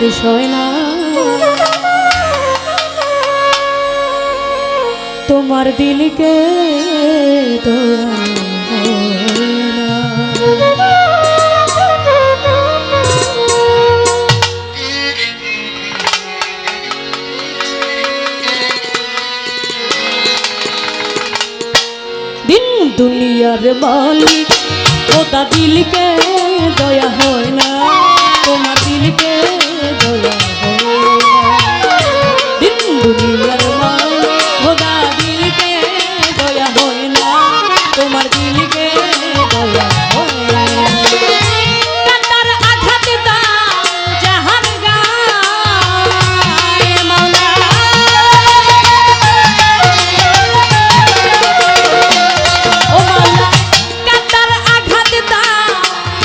শেষ হয় না তোমার দিলকে দয়া হয় না। দিন দুনিয়ার মালিক খোদা দিলকে দয়া হয় না তোমার দিলকে দয়া হয় না। দিন দুনিয়ার মালিক খোদা দিলকে দয়া হয় না তোমার দিলকে দয়া হয় না। কাতার আঘাত দাও জাহান গায় মাওলা ও মাওলা কাতার আঘাত দাও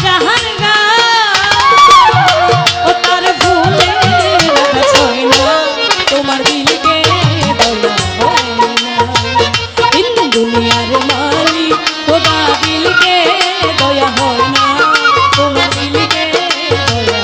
জাহান গায় ও তার ভুলে ছয় না তোমার দিলকে দয়া হয় না। দিন দুনিয়ার মালিক খোদা দিলকে দয়া হয় না তোমার দিলকে দয়া হয় না।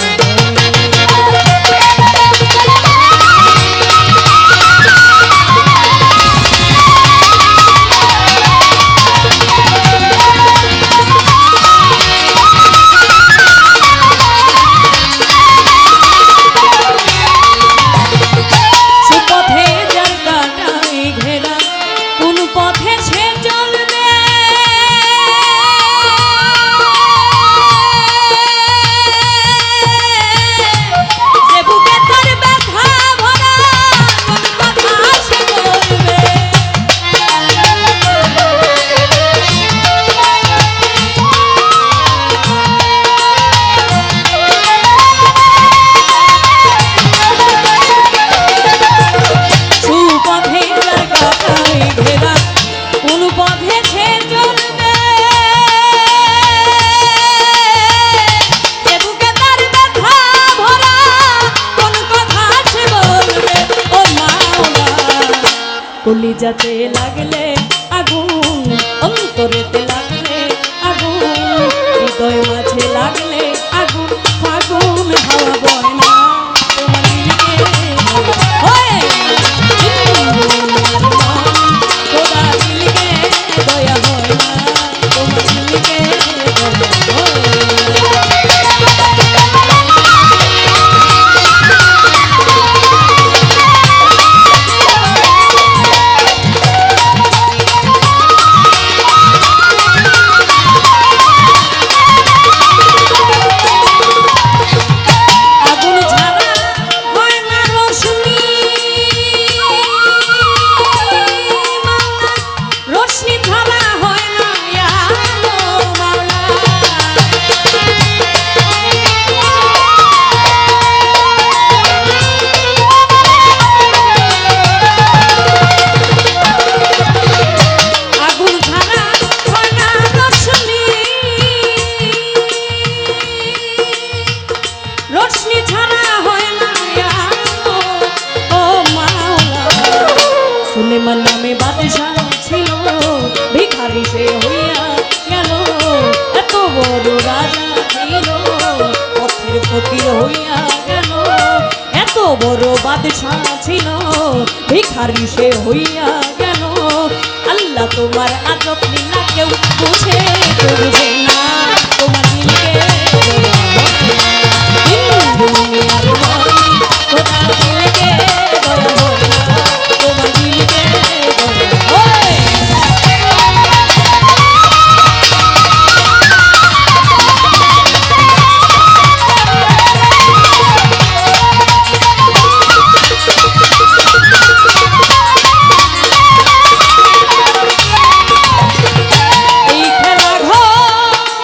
সুপথে যার কাটাই ঘেরা কোন পথে সে চলবে যে বুকে তার ব্যথা ভরা কোন কথা সে বলবে। সুপথে যার কাটাই ঘেরা কোন পথে সে চলবে যে বুকে তার ব্যথা ভরা কোন কথা সে বলবে। ও মাওলা কলিজাতে লাগলে আগুন অন্তরেতে লাগলে আগুন হৃদয় মাঝে লাগলে আগুন ফাগুন হাওয়া বয় না তোমার দিলকে হয় না। খোদা দিলকে দয়া হয় না তোমার দিলকে দয়া হয় না। আগুন ছাড়া হয় না রোশনি মাওলা রোশনি ছাড়া হয় না আলো মাওলা। আগুন ছাড়া হয় না রোশনি রোশনি ছাড়া হয় না আলো ও মাওলা। সুলেমান নামে বাদশাহ ছিল ভিখারি সে হইয়া গেল এত বড় রাজা ছিল পথের ফকির হইয়া গেল এত বড় বাদশাহ ছিল ভিখারি সে হইয়া গেল। আল্লাহ তোমার আজব লীলা কেউ বুঝে বুঝে না তোমার দিলকে দয়া হয় না। দিন দুনিয়ার মালিক খোদা দিলকে দয়া হয় না তোমার দিলকে দয়া হয় না। এই খেলা ঘর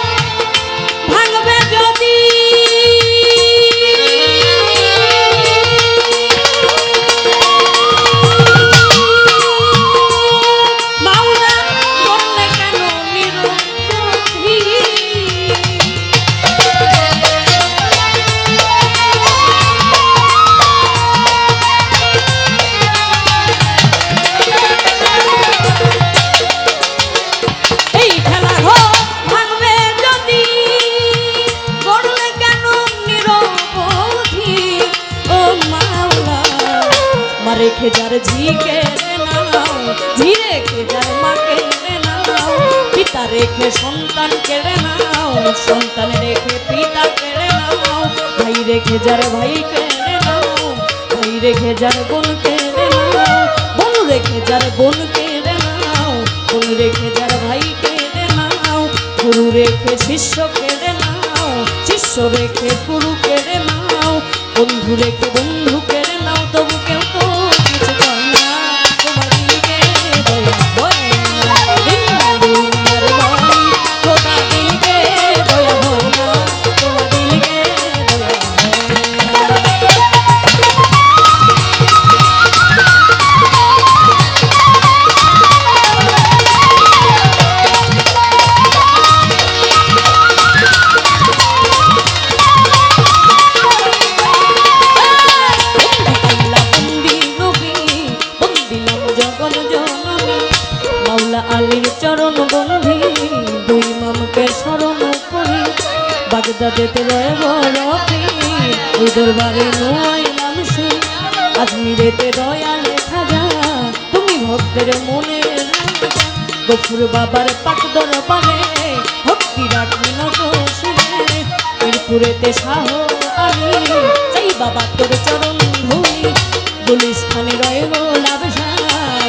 রেখে যার ঝি কেড়ে নাও, ঝি রেখে যার মা কেড়ে নাও, পিতা রেখে সন্তান কেড়ে নাও, সন্তান রেখে পিতা কেড়ে নাও, ভাই রেখে যার ভাই কেড়ে নাও, ভাই রেখে যার বোন কেড়ে নাও, বোন রেখে যার বোন কেড়ে নাও, বোন রেখে যার ভাই কেড়ে নাও, গুরু রেখে শিষ্য কেড়ে নাও, শিষ্য রেখে গুরু কেড়ে নাও, বন্ধু রেখে বন্ধু কেড়ে নাও, তবু কেউ তো কিছু কয় না, তোমার দিলকে দয়া হয় না, দুনিয়ার মালিক খোদা দিলকে দয়া হয় না, তোমার দিলকে দয়া হয় না। আলীর চরণ বন্ধি দুই মামকে স্মরণ করি, বাগদাদেতে রয়ে বড় পীর, ওই দরবারে নুয়াইলাম সে, আজমিরেতে দয়াল খাজা, তুমি ভক্তের মনে গফুর বাবার পাক দরবারে ভক্তি রাখি নত শিরে, মিরপুরেতে শাহ আলী চাই বাবা তোর চরণ ধুই, গুলিস্থানে রয়ে গোলাবশা,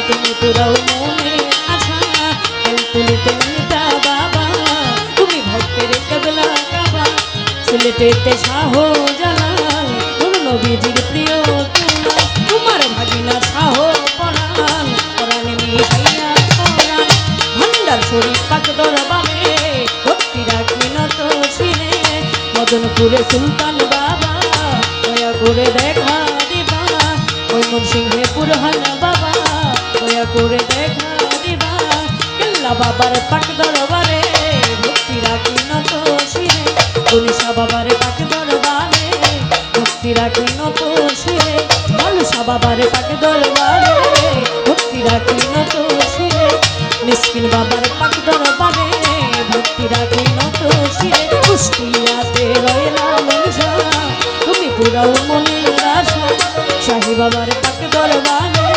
তুমি পুরাও মনে তুলিতে নিতা বাবা, তুমি ভক্তের কেবলা কাবা, সিলেটেতে শাহ জালাল, তোর নবীজির প্রিয় তুলা, তোমার ভাগিনা শাহ পরাণ, পরাণে মিশাইয়া পরাণ, ভান্ডার শরীফ পাক দরবারে ভক্তি রাখি নত শিরে, মদনপুরে সুলতান বাবা দয়া করে দেখা দিবা, ময়মনসিংহে পুরহান বাবা দয়া করে দেখা দিবা, বাবার পাক দরবারে ভক্তি রাখি নত শিরে, গণেশা বাবার পাক দরবারে ভক্তি রাখি নত শিরে, লালসা বাবার পাক দরবারে ভক্তি রাখি নত শিরে, মিসকিন বাবার পাক দরবারে ভক্তি রাখি নত শিরে, কুষ্টিয়াতে রয়লা মনসা, তুমি পুরাও মনের আশা, শাহী বাবার পাক দরবারে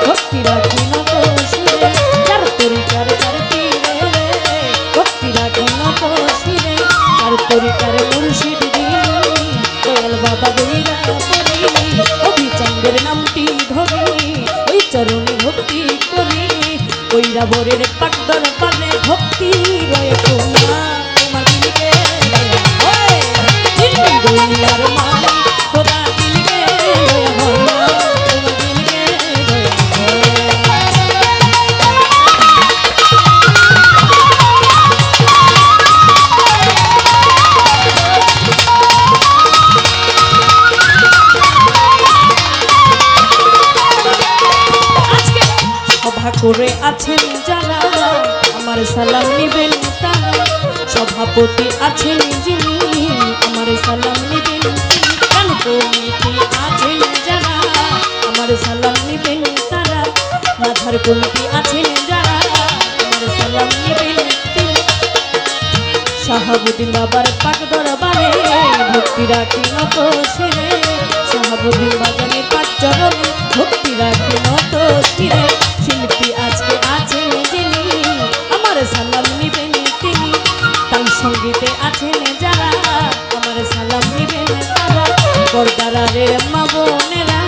ভক্তি রাখি নত শিরে, চার তরিকার ভক্তি রাখি নত শিরে, চার তরিকার মুর্শিদ দিলি, দয়াল বাবা বইরা পড়ি, অভিচন্দ্রের নামটি ধরি, ওই চরণে ভক্তি করি, ওইরা বরের পাক দরবারে ভক্তি রয়ে কোনা, তোমার দিলকে দয়া হয়, দুনিয়ার মালিক খোদা দিলকে দয়া হয় না, তোমার দিলকে দয়া হয়। করে আছেন যারা আমার সালাম নিবেন তারা, সভাপতি আছেন যিনি আমার সালাম নিবেন তিনি, গান কমিটি আছেন যারা আমার সালাম নিবেন তারা, মাথার কমিটি আছেন যারা আমার সালাম নিবেন তিনি, শাহাবুদ্দিন বাবার পাক দরবারে ভক্তি রাখি নত শিরে, শাহাবুদ্দিন বাগানের পাক চরণে ভক্তি রাখি নত শিরে, শিল্পী আজকে আছেন যিনি আমার সালাম নিবেন তিনি, তাই সঙ্গীতে আছেন যারা আমার সালাম নিবেন তারা, পর্দারের মা বোনেরা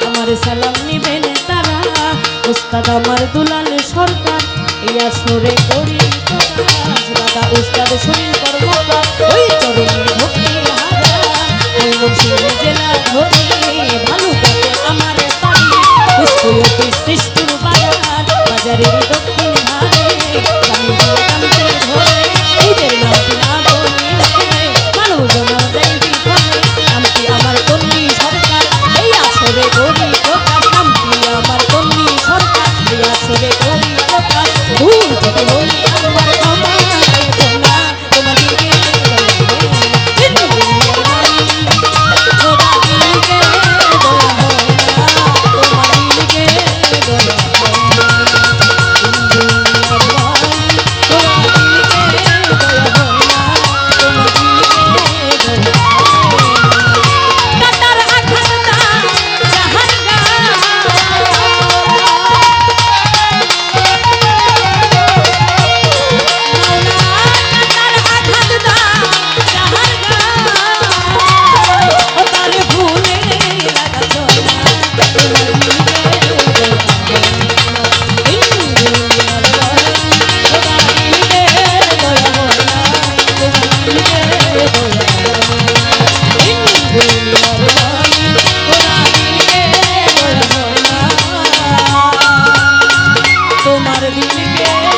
আমার সালাম নিবেন তারা, উস্তাদ আমার দুলাল সরকার এই আসরে করি প্রকাশ, দাদা উস্তাদ সুনীল কর্মকার ওই চরণে ভক্তি হারা, ওই মনসিংহ জেলা ধরি ভালুকাতে আমার বাড়ি, পুষ্পয়তী সৃষ্টির বাজার বাজারের দক্ষিণ ধারে, আমি কান্তি ধরে নিজের নামটি না বলিলে মানুষ জমা দেয় বিফলে, নামটি আমার কন্যী সরকার এই আসরে করি প্রকাশ, নামটি আমার কন্যী সরকার এই আসরে করি প্রকাশ, ভুল যদি হই আমার ক্ষমা না তোমার দিকে দিন কে